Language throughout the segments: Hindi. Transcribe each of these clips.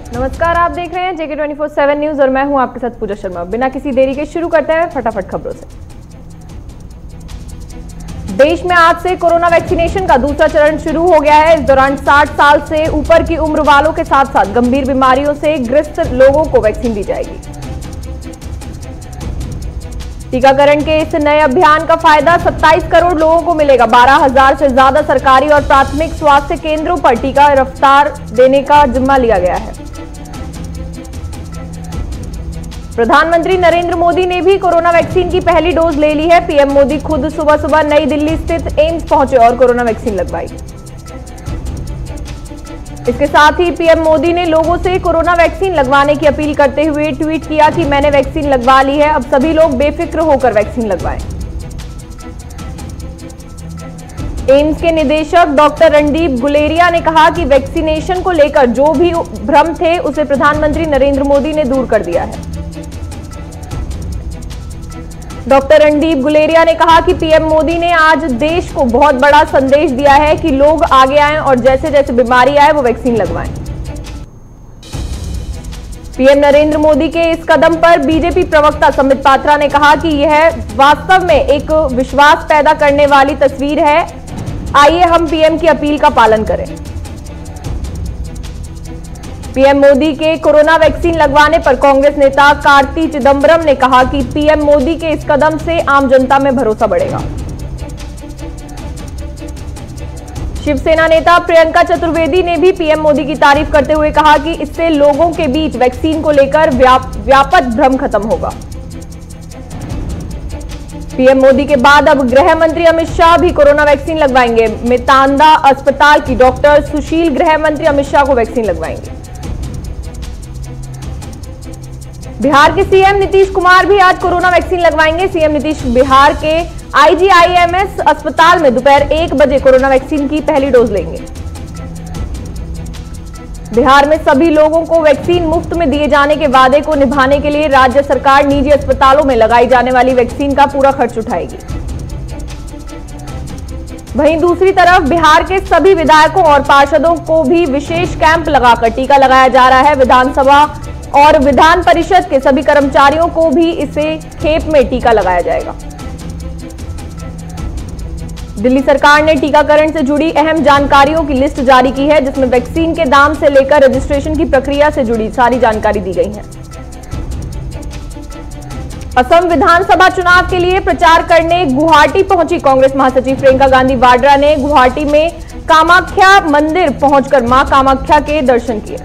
नमस्कार, आप देख रहे हैं JK 24/7 न्यूज और मैं हूं आपके साथ पूजा शर्मा। बिना किसी देरी के शुरू करते हैं फटाफट खबरों से। देश में आज से कोरोना वैक्सीनेशन का दूसरा चरण शुरू हो गया है। इस दौरान 60 साल से ऊपर की उम्र वालों के साथ साथ गंभीर बीमारियों से ग्रस्त लोगों को वैक्सीन दी जाएगी। टीकाकरण के इस नए अभियान का फायदा 27 करोड़ लोगों को मिलेगा। 12,000 से ज्यादा सरकारी और प्राथमिक स्वास्थ्य केंद्रों पर टीका रफ्तार देने का जिम्मा लिया गया है। प्रधानमंत्री नरेंद्र मोदी ने भी कोरोना वैक्सीन की पहली डोज ले ली है। पीएम मोदी खुद सुबह सुबह नई दिल्ली स्थित एम्स पहुंचे और कोरोना वैक्सीन लगवाई। इसके साथ ही पीएम मोदी ने लोगों से कोरोना वैक्सीन लगवाने की अपील करते हुए ट्वीट किया कि मैंने वैक्सीन लगवा ली है, अब सभी लोग बेफिक्र होकर वैक्सीन लगवाएं। एम्स के निदेशक डॉक्टर रणदीप गुलेरिया ने कहा कि वैक्सीनेशन को लेकर जो भी भ्रम थे उसे प्रधानमंत्री नरेंद्र मोदी ने दूर कर दिया है। डॉक्टर रणदीप गुलेरिया ने कहा कि पीएम मोदी ने आज देश को बहुत बड़ा संदेश दिया है कि लोग आगे आएं और जैसे जैसे बीमारी आए वो वैक्सीन लगवाएं। पीएम नरेंद्र मोदी के इस कदम पर बीजेपी प्रवक्ता संबित पात्रा ने कहा कि यह वास्तव में एक विश्वास पैदा करने वाली तस्वीर है। आइए हम पीएम की अपील का पालन करें। पीएम मोदी के कोरोना वैक्सीन लगवाने पर कांग्रेस नेता कार्ति चिदंबरम ने कहा कि पीएम मोदी के इस कदम से आम जनता में भरोसा बढ़ेगा। शिवसेना नेता प्रियंका चतुर्वेदी ने भी पीएम मोदी की तारीफ करते हुए कहा कि इससे लोगों के बीच वैक्सीन को लेकर व्यापक भ्रम खत्म होगा। पीएम मोदी के बाद अब गृह मंत्री अमित शाह भी कोरोना वैक्सीन लगवाएंगे। मेतांदा अस्पताल की डॉक्टर सुशील गृह मंत्री अमित शाह को वैक्सीन लगवाएंगे। बिहार के सीएम नीतीश कुमार भी आज कोरोना वैक्सीन लगवाएंगे। सीएम नीतीश बिहार के IGIMS अस्पताल में दोपहर 1 बजे कोरोना वैक्सीन की पहली डोज लेंगे। बिहार में सभी लोगों को वैक्सीन मुफ्त में दिए जाने के वादे को निभाने के लिए राज्य सरकार निजी अस्पतालों में लगाई जाने वाली वैक्सीन का पूरा खर्च उठाएगी। वहीं दूसरी तरफ बिहार के सभी विधायकों और पार्षदों को भी विशेष कैंप लगाकर टीका लगाया जा रहा है। विधानसभा और विधान परिषद के सभी कर्मचारियों को भी इसे खेप में टीका लगाया जाएगा। दिल्ली सरकार ने टीकाकरण से जुड़ी अहम जानकारियों की लिस्ट जारी की है, जिसमें वैक्सीन के दाम से लेकर रजिस्ट्रेशन की प्रक्रिया से जुड़ी सारी जानकारी दी गई है। असम विधानसभा चुनाव के लिए प्रचार करने गुवाहाटी पहुंची कांग्रेस महासचिव प्रियंका गांधी वाड्रा ने गुवाहाटी में कामाख्या मंदिर पहुंचकर मां कामाख्या के दर्शन किए।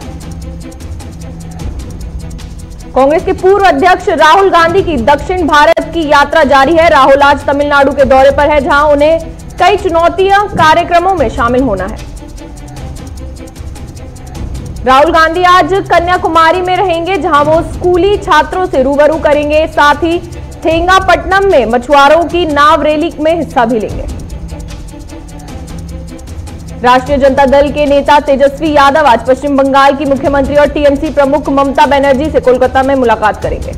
कांग्रेस के पूर्व अध्यक्ष राहुल गांधी की दक्षिण भारत की यात्रा जारी है। राहुल आज तमिलनाडु के दौरे पर है, जहां उन्हें कई चुनौतियां कार्यक्रमों में शामिल होना है। राहुल गांधी आज कन्याकुमारी में रहेंगे, जहां वो स्कूली छात्रों से रूबरू करेंगे। साथ ही थेंगापट्टनम में मछुआरों की नाव रैली में हिस्सा भी लेंगे। राष्ट्रीय जनता दल के नेता तेजस्वी यादव आज पश्चिम बंगाल की मुख्यमंत्री और टीएमसी प्रमुख ममता बनर्जी से कोलकाता में मुलाकात करेंगे।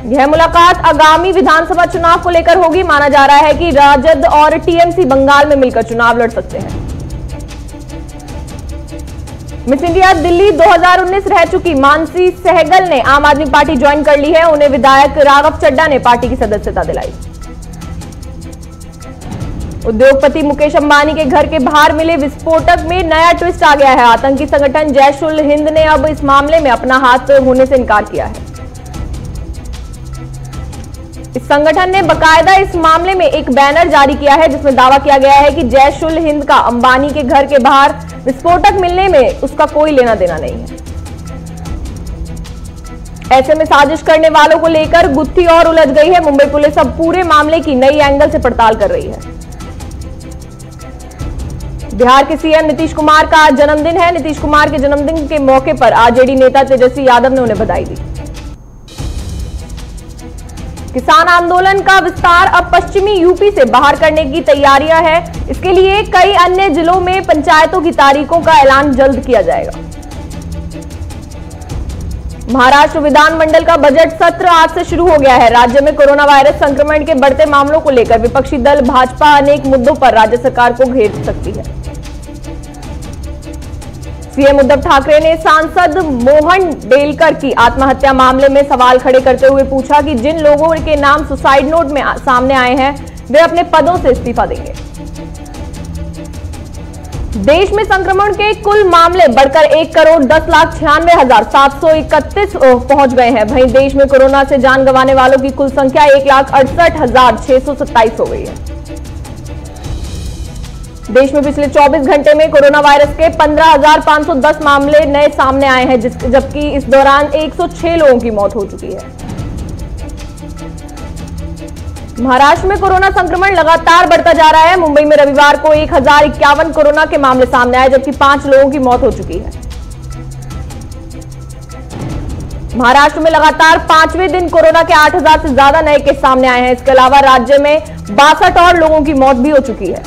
यह मुलाकात आगामी विधानसभा चुनाव को लेकर होगी। माना जा रहा है कि राजद और टीएमसी बंगाल में मिलकर चुनाव लड़ सकते हैं। मिस इंडिया दिल्ली 2019 रह चुकी मानसी सहगल ने आम आदमी पार्टी ज्वाइन कर ली है। उन्हें विधायक राघव चड्ढा ने पार्टी की सदस्यता दिलाई। उद्योगपति मुकेश अंबानी के घर के बाहर मिले विस्फोटक में नया ट्विस्ट आ गया है। आतंकी संगठन जैश-उल-हिंद ने अब इस मामले में अपना हाथ होने से इनकार किया है। इस संगठन ने बकायदा इस मामले में एक बैनर जारी किया है, जिसमें दावा किया गया है कि जैश-उल-हिंद का अंबानी के घर के बाहर विस्फोटक मिलने में उसका कोई लेना देना नहीं है। ऐसे में साजिश करने वालों को लेकर गुत्थी और उलझ गई है। मुंबई पुलिस अब पूरे मामले की नई एंगल से पड़ताल कर रही है। बिहार के सीएम नीतीश कुमार का आज जन्मदिन है। नीतीश कुमार के जन्मदिन के मौके पर आरजेडी नेता तेजस्वी यादव ने उन्हें बधाई दी। किसान आंदोलन का विस्तार अब पश्चिमी यूपी से बाहर करने की तैयारियां हैं। इसके लिए कई अन्य जिलों में पंचायतों की तारीखों का ऐलान जल्द किया जाएगा। महाराष्ट्र विधानमंडल का बजट सत्र आज से शुरू हो गया है। राज्य में कोरोना वायरस संक्रमण के बढ़ते मामलों को लेकर विपक्षी दल भाजपा अनेक मुद्दों पर राज्य सरकार को घेर सकती है। सीएम उद्धव ठाकरे ने सांसद मोहन डेलकर की आत्महत्या मामले में सवाल खड़े करते हुए पूछा कि जिन लोगों के नाम सुसाइड नोट में सामने आए हैं वे अपने पदों से इस्तीफा देंगे। देश में संक्रमण के कुल मामले बढ़कर 1,10,96,731 पहुंच गए हैं। वहीं देश में कोरोना से जान गंवाने वालों की कुल संख्या 1,68,627 हो गई है। देश में पिछले 24 घंटे में कोरोना वायरस के 15,510 मामले नए सामने आए हैं, जबकि इस दौरान 106 लोगों की मौत हो चुकी है। महाराष्ट्र में कोरोना संक्रमण लगातार बढ़ता जा रहा है। मुंबई में रविवार को 1,051 कोरोना के मामले सामने आए, जबकि 5 लोगों की मौत हो चुकी है। महाराष्ट्र में लगातार 5वें दिन कोरोना के 8,000 से ज्यादा नए केस सामने आए हैं। इसके अलावा राज्य में 62 और लोगों की मौत भी हो चुकी है।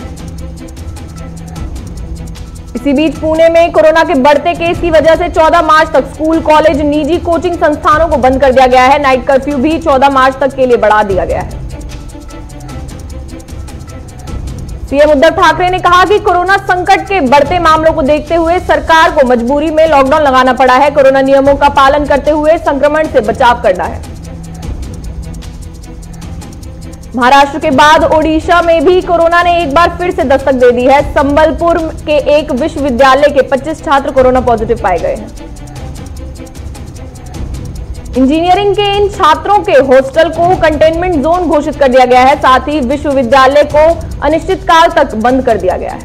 इसी बीच पुणे में कोरोना के बढ़ते केस की वजह से 14 मार्च तक स्कूल, कॉलेज, निजी कोचिंग संस्थानों को बंद कर दिया गया है। नाइट कर्फ्यू भी 14 मार्च तक के लिए बढ़ा दिया गया है। सीएम उद्धव ठाकरे ने कहा कि कोरोना संकट के बढ़ते मामलों को देखते हुए सरकार को मजबूरी में लॉकडाउन लगाना पड़ा है। कोरोना नियमों का पालन करते हुए संक्रमण से बचाव करना है। महाराष्ट्र के बाद ओडिशा में भी कोरोना ने एक बार फिर से दस्तक दे दी है। संबलपुर के एक विश्वविद्यालय के 25 छात्र कोरोना पॉजिटिव पाए गए हैं। इंजीनियरिंग के इन छात्रों के हॉस्टल को कंटेनमेंट जोन घोषित कर दिया गया है। साथ ही विश्वविद्यालय को अनिश्चितकाल तक बंद कर दिया गया है।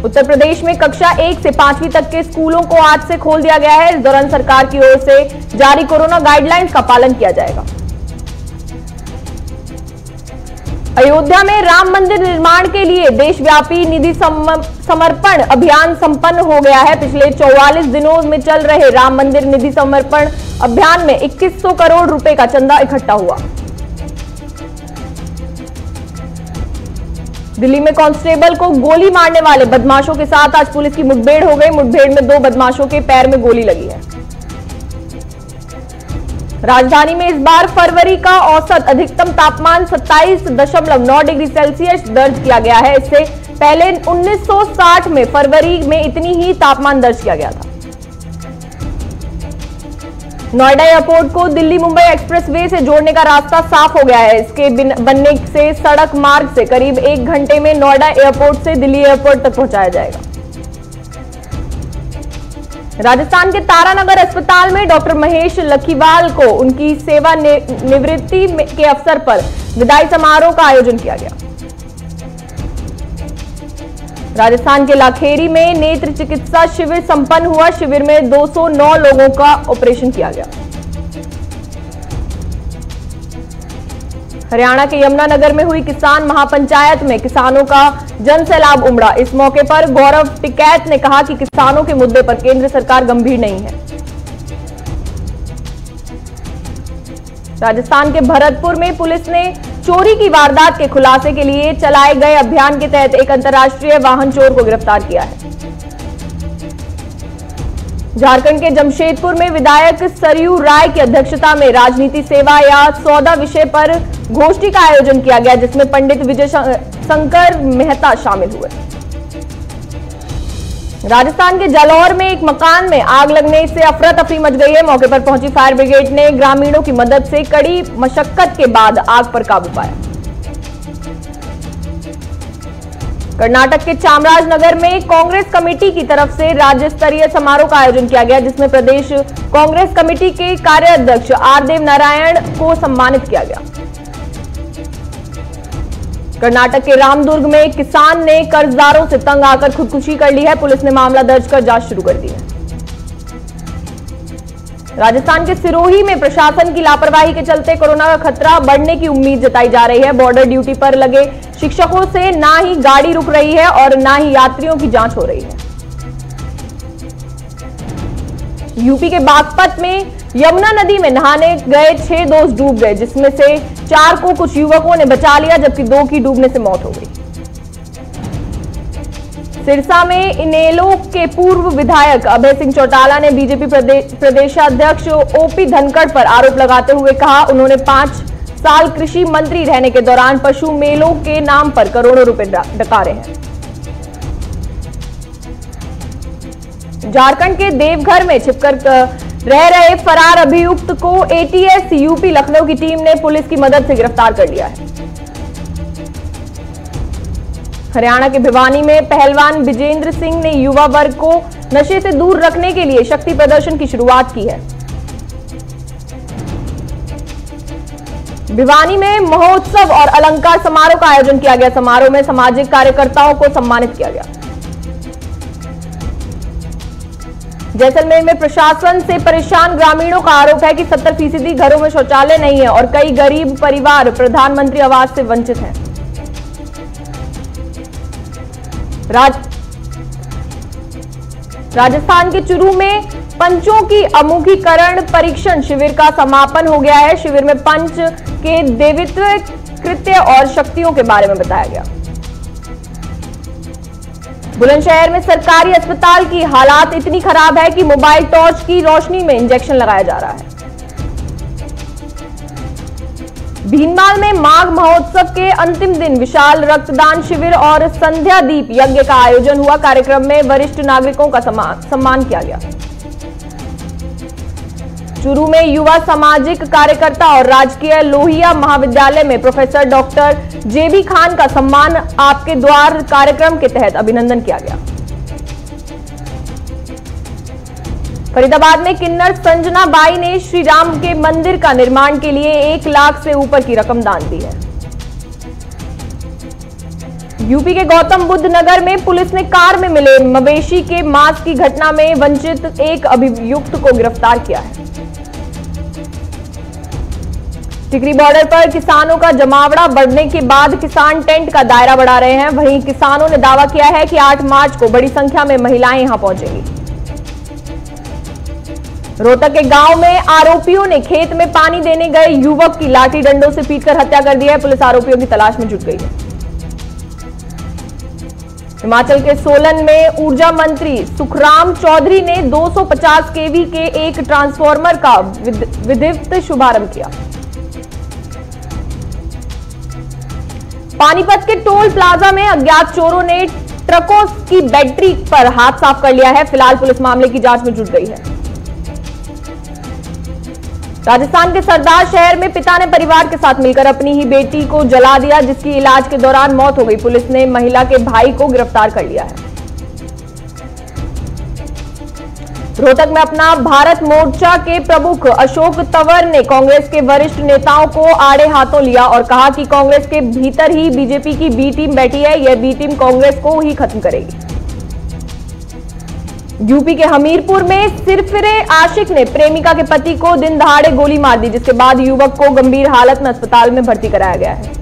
उत्तर प्रदेश में कक्षा 1 से 5वीं तक के स्कूलों को आज से खोल दिया गया है। इस दौरान सरकार की ओर से जारी कोरोना गाइडलाइंस का पालन किया जाएगा। अयोध्या में राम मंदिर निर्माण के लिए देशव्यापी निधि समर्पण अभियान संपन्न हो गया है। पिछले 44 दिनों में चल रहे राम मंदिर निधि समर्पण अभियान में 2100 करोड़ रुपए का चंदा इकट्ठा हुआ। दिल्ली में कांस्टेबल को गोली मारने वाले बदमाशों के साथ आज पुलिस की मुठभेड़ हो गई। मुठभेड़ में 2 बदमाशों के पैर में गोली लगी है। राजधानी में इस बार फरवरी का औसत अधिकतम तापमान 27.9 डिग्री सेल्सियस दर्ज किया गया है। इससे पहले 1960 में फरवरी में इतनी ही तापमान दर्ज किया गया था। नोएडा एयरपोर्ट को दिल्ली मुंबई एक्सप्रेसवे से जोड़ने का रास्ता साफ हो गया है। इसके बनने से सड़क मार्ग से करीब 1 घंटे में नोएडा एयरपोर्ट से दिल्ली एयरपोर्ट तक पहुंचाया जाएगा। राजस्थान के तारानगर अस्पताल में डॉक्टर महेश लखीवाल को उनकी सेवा निवृत्ति के अवसर पर विदाई समारोह का आयोजन किया गया। राजस्थान के लाखेरी में नेत्र चिकित्सा शिविर संपन्न हुआ। शिविर में 209 लोगों का ऑपरेशन किया गया। हरियाणा के यमुनानगर में हुई किसान महापंचायत में किसानों का जन सैलाब उमड़ा। इस मौके पर गौरव टिकैत ने कहा कि किसानों के मुद्दे पर केंद्र सरकार गंभीर नहीं है। राजस्थान के भरतपुर में पुलिस ने चोरी की वारदात के खुलासे के लिए चलाए गए अभियान के तहत एक अंतर्राष्ट्रीय वाहन चोर को गिरफ्तार किया है। झारखंड के जमशेदपुर में विधायक सरयू राय की अध्यक्षता में राजनीति सेवा या सौदा विषय पर गोष्ठी का आयोजन किया गया, जिसमें पंडित विजय शंकर मेहता शामिल हुए। राजस्थान के जालौर में एक मकान में आग लगने से अफरा तफरी मच गई है। मौके पर पहुंची फायर ब्रिगेड ने ग्रामीणों की मदद से कड़ी मशक्कत के बाद आग पर काबू पाया। कर्नाटक के चामराजनगर में कांग्रेस कमेटी की तरफ से राज्य स्तरीय समारोह का आयोजन किया गया, जिसमें प्रदेश कांग्रेस कमेटी के कार्याध्यक्ष आर देव नारायण को सम्मानित किया गया। कर्नाटक के रामदुर्ग में एक किसान ने कर्जदारों से तंग आकर खुदकुशी कर ली है। पुलिस ने मामला दर्ज कर जांच शुरू कर दी है। राजस्थान के सिरोही में प्रशासन की लापरवाही के चलते कोरोना का खतरा बढ़ने की उम्मीद जताई जा रही है। बॉर्डर ड्यूटी पर लगे शिक्षकों से ना ही गाड़ी रुक रही है और ना ही यात्रियों की जांच हो रही है। यूपी के बागपत में यमुना नदी में नहाने गए 6 दोस्त डूब गए, जिसमें से 4 को कुछ युवकों ने बचा लिया, जबकि 2 की डूबने से मौत हो गई। सिरसा में इनेलो के पूर्व विधायक अभय सिंह चौटाला ने बीजेपी प्रदेशाध्यक्ष ओपी धनखड़ पर आरोप लगाते हुए कहा, उन्होंने 5 साल कृषि मंत्री रहने के दौरान पशु मेलों के नाम पर करोड़ों रुपए डकारे हैं। झारखंड के देवघर में छिपकर रह रहे फरार अभियुक्त को एटीएस यूपी लखनऊ की टीम ने पुलिस की मदद से गिरफ्तार कर लिया है। हरियाणा के भिवानी में पहलवान विजेंद्र सिंह ने युवा वर्ग को नशे से दूर रखने के लिए शक्ति प्रदर्शन की शुरुआत की है। भिवानी में महोत्सव और अलंकार समारोह का आयोजन किया गया। समारोह में सामाजिक कार्यकर्ताओं को सम्मानित किया गया। जैसलमेर में प्रशासन से परेशान ग्रामीणों का आरोप है कि 70% घरों में शौचालय नहीं है और कई गरीब परिवार प्रधानमंत्री आवास से वंचित हैं। राजस्थान के चुरू में पंचों की अमुखीकरण परीक्षण शिविर का समापन हो गया है। शिविर में पंच के देवित्व, कृत्य और शक्तियों के बारे में बताया गया। बुलंदशहर में सरकारी अस्पताल की हालात इतनी खराब है कि मोबाइल टॉर्च की रोशनी में इंजेक्शन लगाया जा रहा है। भीनमाल में माघ महोत्सव के अंतिम दिन विशाल रक्तदान शिविर और संध्या दीप यज्ञ का आयोजन हुआ। कार्यक्रम में वरिष्ठ नागरिकों का सम्मान किया गया। चूरू में युवा सामाजिक कार्यकर्ता और राजकीय लोहिया महाविद्यालय में प्रोफेसर डॉक्टर जेबी खान का सम्मान आपके द्वार कार्यक्रम के तहत अभिनंदन किया गया। फरीदाबाद में किन्नर संजना बाई ने श्री राम के मंदिर का निर्माण के लिए 1 लाख से ऊपर की रकम दान दी है। यूपी के गौतम बुद्ध नगर में पुलिस ने कार में मिले मवेशी के मांस की घटना में वंचित एक अभियुक्त को गिरफ्तार किया है। टिकरी बॉर्डर पर किसानों का जमावड़ा बढ़ने के बाद किसान टेंट का दायरा बढ़ा रहे हैं। वहीं किसानों ने दावा किया है कि 8 मार्च को बड़ी संख्या में महिलाएं यहां पहुंचेंगी। रोहतक के गांव में आरोपियों ने खेत में पानी देने गए युवक की लाठी डंडों से पीटकर हत्या कर दी है। पुलिस आरोपियों की तलाश में जुट गई है। हिमाचल के सोलन में ऊर्जा मंत्री सुखराम चौधरी ने 250 केवी के एक ट्रांसफार्मर का विधिवत शुभारंभ किया। पानीपत के टोल प्लाजा में अज्ञात चोरों ने ट्रकों की बैटरी पर हाथ साफ कर लिया है। फिलहाल पुलिस मामले की जांच में जुट गई है। राजस्थान के सरदार शहर में पिता ने परिवार के साथ मिलकर अपनी ही बेटी को जला दिया, जिसकी इलाज के दौरान मौत हो गई। पुलिस ने महिला के भाई को गिरफ्तार कर लिया है। रोहतक में अपना भारत मोर्चा के प्रमुख अशोक तंवर ने कांग्रेस के वरिष्ठ नेताओं को आड़े हाथों लिया और कहा कि कांग्रेस के भीतर ही बीजेपी की बी टीम बैठी है। यह बी टीम कांग्रेस को ही खत्म करेगी। यूपी के हमीरपुर में सिरफिरे आशिक ने प्रेमिका के पति को दिन दहाड़े गोली मार दी, जिसके बाद युवक को गंभीर हालत में अस्पताल में भर्ती कराया गया है।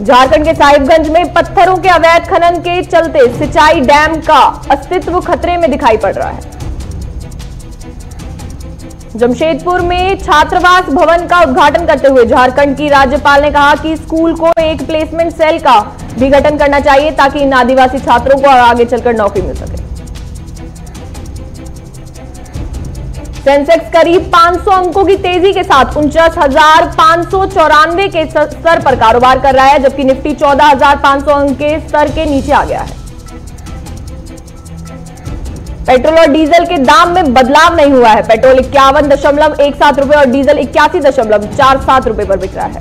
झारखंड के साहिबगंज में पत्थरों के अवैध खनन के चलते सिंचाई डैम का अस्तित्व खतरे में दिखाई पड़ रहा है। जमशेदपुर में छात्रावास भवन का उद्घाटन करते हुए झारखंड की राज्यपाल ने कहा कि स्कूल को एक प्लेसमेंट सेल का भी गठन करना चाहिए ताकि इन आदिवासी छात्रों को आगे चलकर नौकरी मिल सके। सेंसेक्स करीब 500 अंकों की तेजी के साथ 49,594 के स्तर पर कारोबार कर रहा है, जबकि निफ्टी 14,500 अंक के स्तर के नीचे आ गया है। पेट्रोल और डीजल के दाम में बदलाव नहीं हुआ है। पेट्रोल 51.17 रुपए और डीजल 81.47 रुपए पर बिक रहा है।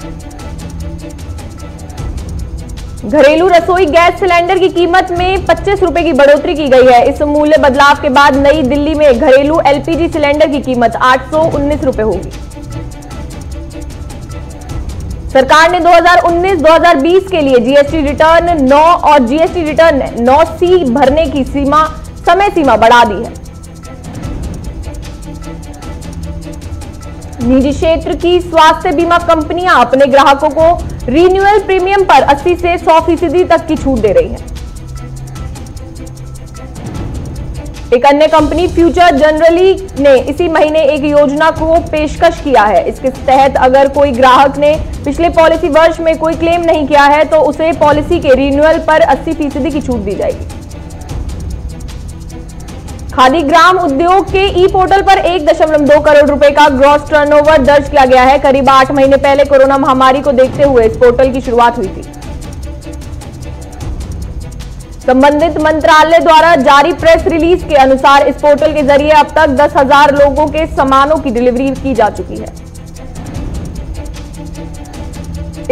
घरेलू रसोई गैस सिलेंडर की कीमत में 25 रुपए की बढ़ोतरी की गई है। इस मूल्य बदलाव के बाद नई दिल्ली में घरेलू एलपीजी सिलेंडर की कीमत 819 रुपए होगी। सरकार ने 2019-2020 के लिए जीएसटी रिटर्न 9 और जीएसटी रिटर्न 9C भरने की समय सीमा बढ़ा दी है। निजी क्षेत्र की स्वास्थ्य बीमा कंपनियां अपने ग्राहकों को रिन्यूअल प्रीमियम पर 80 से 100% तक की छूट दे रही है। एक अन्य कंपनी फ्यूचर जनरली ने इसी महीने एक योजना को पेशकश किया है। इसके तहत अगर कोई ग्राहक ने पिछले पॉलिसी वर्ष में कोई क्लेम नहीं किया है तो उसे पॉलिसी के रिन्यूअल पर 80% की छूट दी जाएगी। खादी ग्राम उद्योग के ई पोर्टल पर 1.2 करोड़ रुपए का ग्रॉस टर्नओवर दर्ज किया गया है। करीब 8 महीने पहले कोरोना महामारी को देखते हुए इस पोर्टल की शुरुआत हुई थी। संबंधित मंत्रालय द्वारा जारी प्रेस रिलीज के अनुसार इस पोर्टल के जरिए अब तक 10,000 लोगों के सामानों की डिलीवरी की जा चुकी है।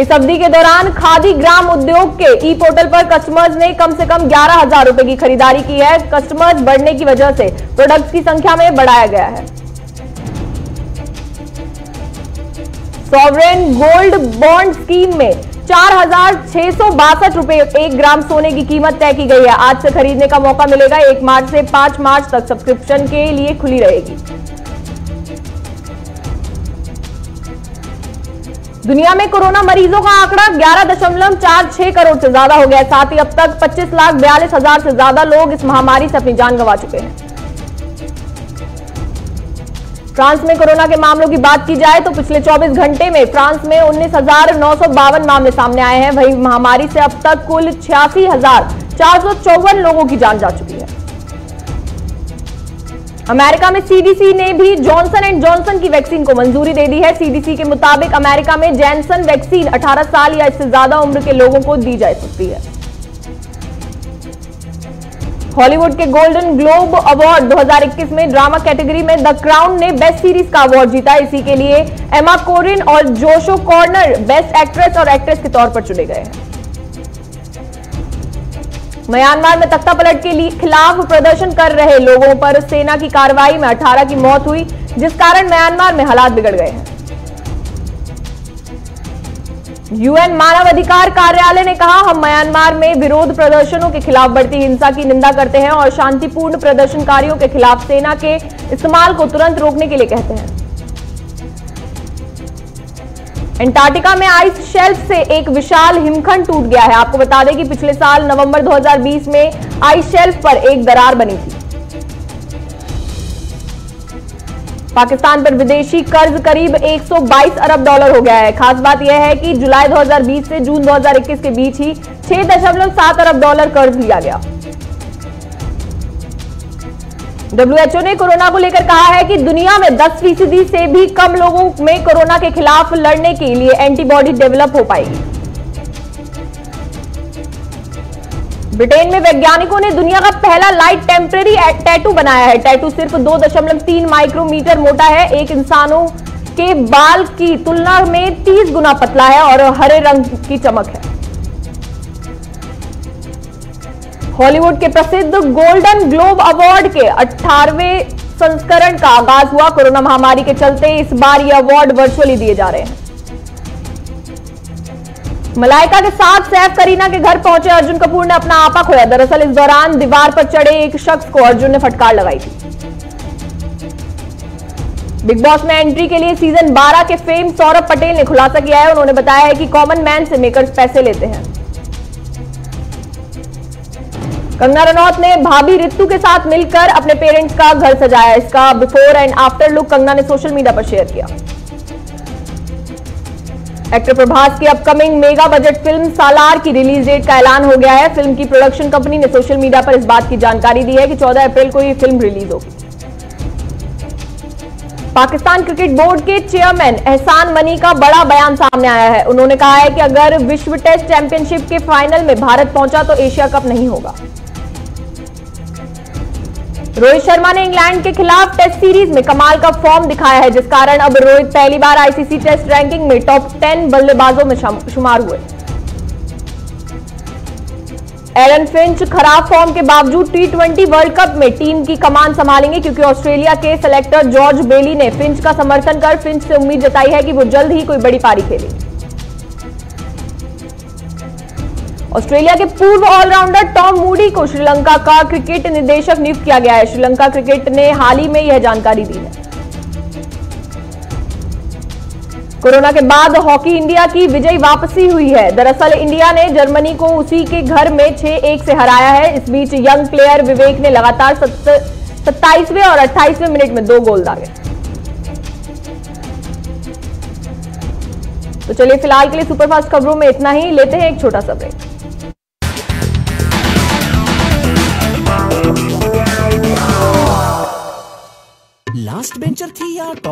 इस अवधि के दौरान खादी ग्राम उद्योग के ई पोर्टल पर कस्टमर्स ने कम से कम 11,000 रुपए की खरीदारी की है। कस्टमर्स बढ़ने की वजह से प्रोडक्ट्स की संख्या में बढ़ाया गया है। सॉवरेन गोल्ड बॉन्ड स्कीम में 4,662 रुपए 1 ग्राम सोने की कीमत तय की गई है। आज से खरीदने का मौका मिलेगा। 1 मार्च से 5 मार्च तक सब्सक्रिप्शन के लिए खुली रहेगी। दुनिया में कोरोना मरीजों का आंकड़ा 11.46 करोड़ से ज्यादा हो गया है। साथ ही अब तक 25,42,000 से ज्यादा लोग इस महामारी से अपनी जान गंवा चुके हैं। फ्रांस में कोरोना के मामलों की बात की जाए तो पिछले 24 घंटे में फ्रांस में 19,952 मामले सामने आए हैं। वहीं महामारी से अब तक कुल 86,454 लोगों की जान जा चुकी है। अमेरिका में सीडीसी ने भी जॉनसन एंड जॉनसन की वैक्सीन को मंजूरी दे दी है। सीडीसी के मुताबिक अमेरिका में जॉनसन वैक्सीन 18 साल या इससे ज्यादा उम्र के लोगों को दी जा सकती है। हॉलीवुड के गोल्डन ग्लोब अवार्ड 2021 में ड्रामा कैटेगरी में द क्राउन ने बेस्ट सीरीज का अवार्ड जीता। इसी के लिए एमा कोरिन और जोशो कॉर्नर बेस्ट एक्ट्रेस और एक्ट्रेस के तौर पर चुने गए हैं। म्यांमार में तख्ता पलट के खिलाफ प्रदर्शन कर रहे लोगों पर सेना की कार्रवाई में 18 की मौत हुई, जिस कारण म्यांमार में हालात बिगड़ गए हैं। यूएन मानवाधिकार कार्यालय ने कहा, हम म्यांमार में विरोध प्रदर्शनों के खिलाफ बढ़ती हिंसा की निंदा करते हैं और शांतिपूर्ण प्रदर्शनकारियों के खिलाफ सेना के इस्तेमाल को तुरंत रोकने के लिए कहते हैं। अंटार्कटिका में आइस शेल्फ से एक विशाल हिमखंड टूट गया है। आपको बता दें कि पिछले साल नवंबर 2020 में आइस शेल्फ पर एक दरार बनी थी। पाकिस्तान पर विदेशी कर्ज करीब 122 अरब डॉलर हो गया है। खास बात यह है कि जुलाई 2020 से जून 2021 के बीच ही 6.7 अरब डॉलर कर्ज लिया गया। WHO ने कोरोना को लेकर कहा है कि दुनिया में 10% से भी कम लोगों में कोरोना के खिलाफ लड़ने के लिए एंटीबॉडी डेवलप हो पाएगी। ब्रिटेन में वैज्ञानिकों ने दुनिया का पहला लाइट टेम्परेरी टैटू बनाया है। टैटू सिर्फ 2.3 माइक्रोमीटर मोटा है। एक इंसानों के बाल की तुलना में 30 गुना पतला है और हरे रंग की चमक है। हॉलीवुड के प्रसिद्ध गोल्डन ग्लोब अवार्ड के 18वें संस्करण का आगाज हुआ। कोरोना महामारी के चलते इस बार ये अवार्ड वर्चुअली दिए जा रहे हैं। मलाइका के साथ सैफ करीना के घर पहुंचे अर्जुन कपूर ने अपना आपा खोया। दरअसल इस दौरान दीवार पर चढ़े एक शख्स को अर्जुन ने फटकार लगाई थी। बिग बॉस में एंट्री के लिए सीजन 12 के फेम सौरभ पटेल ने खुलासा किया है। उन्होंने बताया है कि कॉमन मैन से मेकर्स पैसे लेते हैं। कंगना रनौत ने भाभी रितु के साथ मिलकर अपने पेरेंट्स का घर सजाया। इसका before and after look Kangana ने सोशल मीडिया पर शेयर किया। एक्टर प्रभास की अपकमिंग मेगा बजट फिल्म सालार की रिलीज डेट का ऐलान हो गया है। फिल्म की प्रोडक्शन कंपनी ने सोशल मीडिया पर इस बात की जानकारी दी है कि 14 अप्रैल को ये फिल्म रिलीज होगी। पाकिस्तान क्रिकेट बोर्ड के चेयरमैन एहसान मनी का बड़ा बयान सामने आया है। उन्होंने कहा है कि अगर विश्व टेस्ट चैंपियनशिप के फाइनल में भारत पहुंचा तो एशिया कप नहीं होगा। रोहित शर्मा ने इंग्लैंड के खिलाफ टेस्ट सीरीज में कमाल का फॉर्म दिखाया है, जिस कारण अब रोहित पहली बार आईसीसी टेस्ट रैंकिंग में टॉप 10 बल्लेबाजों में शुमार हुए। एरन फिंच खराब फॉर्म के बावजूद T20 वर्ल्ड कप में टीम की कमान संभालेंगे, क्योंकि ऑस्ट्रेलिया के सेलेक्टर जॉर्ज बेली ने फिंच का समर्थन कर फिंच से उम्मीद जताई है कि वो जल्द ही कोई बड़ी पारी खेलेंगे। ऑस्ट्रेलिया के पूर्व ऑलराउंडर टॉम मूडी को श्रीलंका का क्रिकेट निदेशक नियुक्त किया गया है। श्रीलंका क्रिकेट ने हाल ही में यह जानकारी दी है। कोरोना के बाद हॉकी इंडिया की विजयी वापसी हुई है। दरअसल इंडिया ने जर्मनी को उसी के घर में 6-1 से हराया है। इस बीच यंग प्लेयर विवेक ने लगातार 27वें और 28वें मिनट में 2 गोल दागे। तो चलिए फिलहाल के लिए सुपरफास्ट खबरों में इतना ही। लेते हैं एक छोटा सा ब्रेक। लास्ट बेंचर थी या टॉप